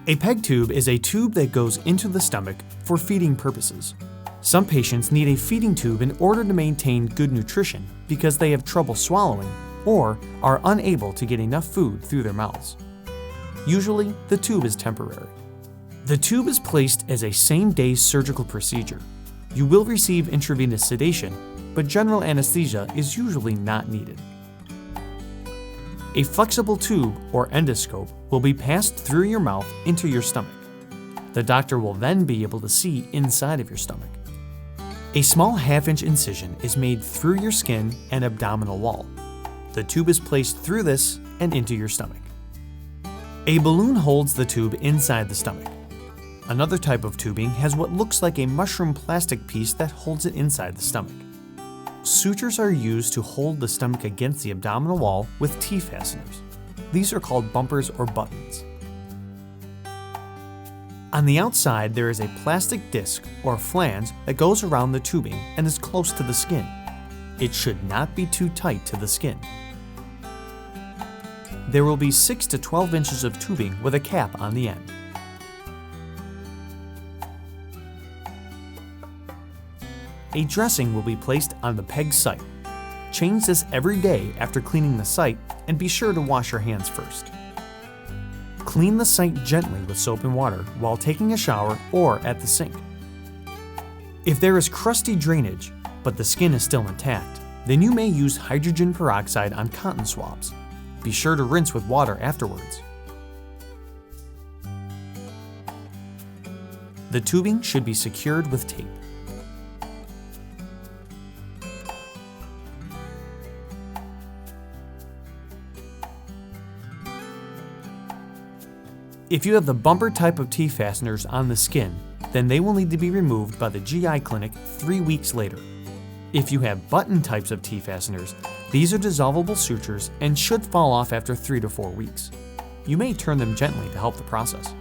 A PEG tube is a tube that goes into the stomach for feeding purposes. Some patients need a feeding tube in order to maintain good nutrition because they have trouble swallowing or are unable to get enough food through their mouths. Usually, the tube is temporary. The tube is placed as a same-day surgical procedure. You will receive intravenous sedation, but general anesthesia is usually not needed. A flexible tube or endoscope will be passed through your mouth into your stomach. The doctor will then be able to see inside of your stomach. A small half-inch incision is made through your skin and abdominal wall. The tube is placed through this and into your stomach. A balloon holds the tube inside the stomach. Another type of tubing has what looks like a mushroom plastic piece that holds it inside the stomach. Sutures are used to hold the stomach against the abdominal wall with T-fasteners. These are called bumpers or buttons. On the outside, there is a plastic disc or flange that goes around the tubing and is close to the skin. It should not be too tight to the skin. There will be 6 to 12 inches of tubing with a cap on the end. A dressing will be placed on the PEG site. Change this every day after cleaning the site and be sure to wash your hands first. Clean the site gently with soap and water while taking a shower or at the sink. If there is crusty drainage, but the skin is still intact, then you may use hydrogen peroxide on cotton swabs. Be sure to rinse with water afterwards. The tubing should be secured with tape. If you have the bumper type of T-fasteners on the skin, then they will need to be removed by the GI clinic 3 weeks later. If you have button types of T-fasteners, these are dissolvable sutures and should fall off after 3 to 4 weeks. You may turn them gently to help the process.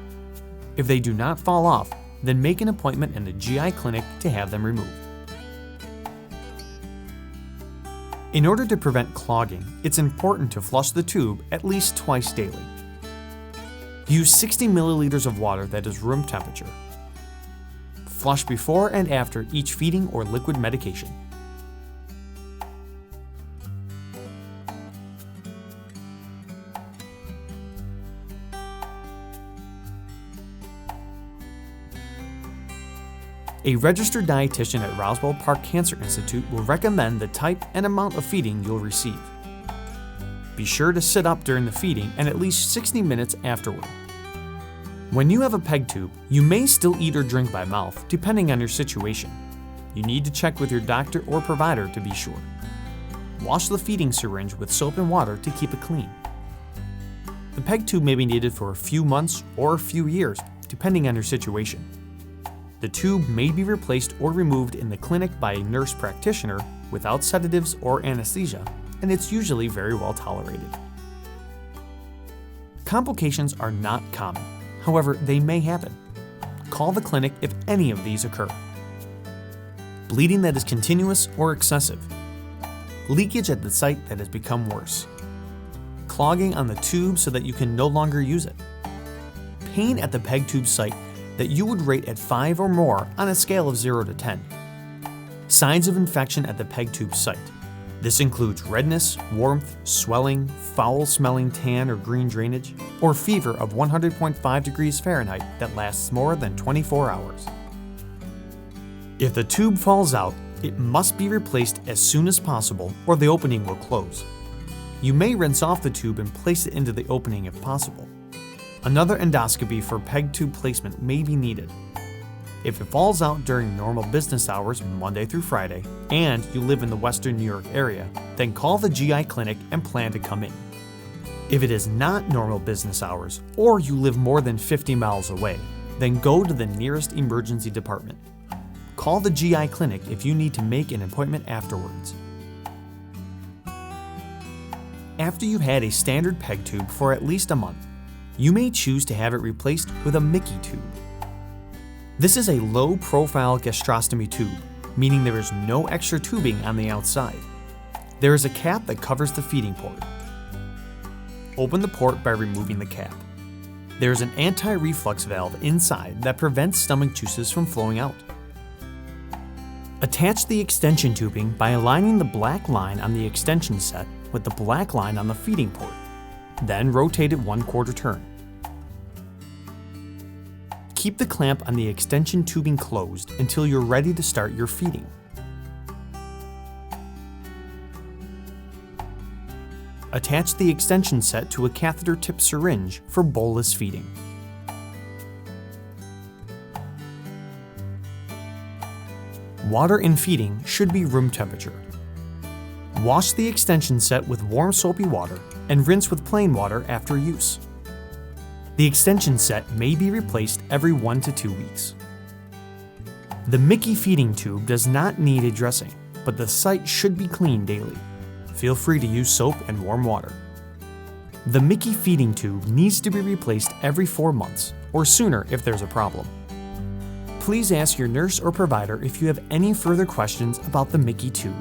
If they do not fall off, then make an appointment in the GI clinic to have them removed. In order to prevent clogging, it's important to flush the tube at least twice daily. Use 60 milliliters of water that is room temperature. Flush before and after each feeding or liquid medication. A registered dietitian at Roswell Park Cancer Institute will recommend the type and amount of feeding you'll receive. Be sure to sit up during the feeding and at least 60 minutes afterward. When you have a PEG tube, you may still eat or drink by mouth, depending on your situation. You need to check with your doctor or provider to be sure. Wash the feeding syringe with soap and water to keep it clean. The PEG tube may be needed for a few months or a few years, depending on your situation. The tube may be replaced or removed in the clinic by a nurse practitioner without sedatives or anesthesia, and it's usually very well tolerated. Complications are not common. However, they may happen. Call the clinic if any of these occur. Bleeding that is continuous or excessive. Leakage at the site that has become worse. Clogging on the tube so that you can no longer use it. Pain at the PEG tube site that you would rate at 5 or more on a scale of 0 to 10. Signs of infection at the PEG tube site. This includes redness, warmth, swelling, foul-smelling tan or green drainage, or fever of 100.5 degrees Fahrenheit that lasts more than 24 hours. If the tube falls out, it must be replaced as soon as possible or the opening will close. You may rinse off the tube and place it into the opening if possible. Another endoscopy for PEG tube placement may be needed. If it falls out during normal business hours Monday through Friday, and you live in the Western New York area, then call the GI clinic and plan to come in. If it is not normal business hours, or you live more than 50 miles away, then go to the nearest emergency department. Call the GI clinic if you need to make an appointment afterwards. After you've had a standard PEG tube for at least a month, you may choose to have it replaced with a Mickey tube. This is a low-profile gastrostomy tube, meaning there is no extra tubing on the outside. There is a cap that covers the feeding port. Open the port by removing the cap. There's an anti-reflux valve inside that prevents stomach juices from flowing out. Attach the extension tubing by aligning the black line on the extension set with the black line on the feeding port. Then rotate it 1/4 turn. Keep the clamp on the extension tubing closed until you're ready to start your feeding. Attach the extension set to a catheter-tipped syringe for bolus feeding. Water in feeding should be room temperature. Wash the extension set with warm soapy water and rinse with plain water after use. The extension set may be replaced every 1 to 2 weeks. The Mickey feeding tube does not need a dressing, but the site should be cleaned daily. Feel free to use soap and warm water. The Mickey feeding tube needs to be replaced every 4 months, or sooner if there's a problem. Please ask your nurse or provider if you have any further questions about the Mickey tube.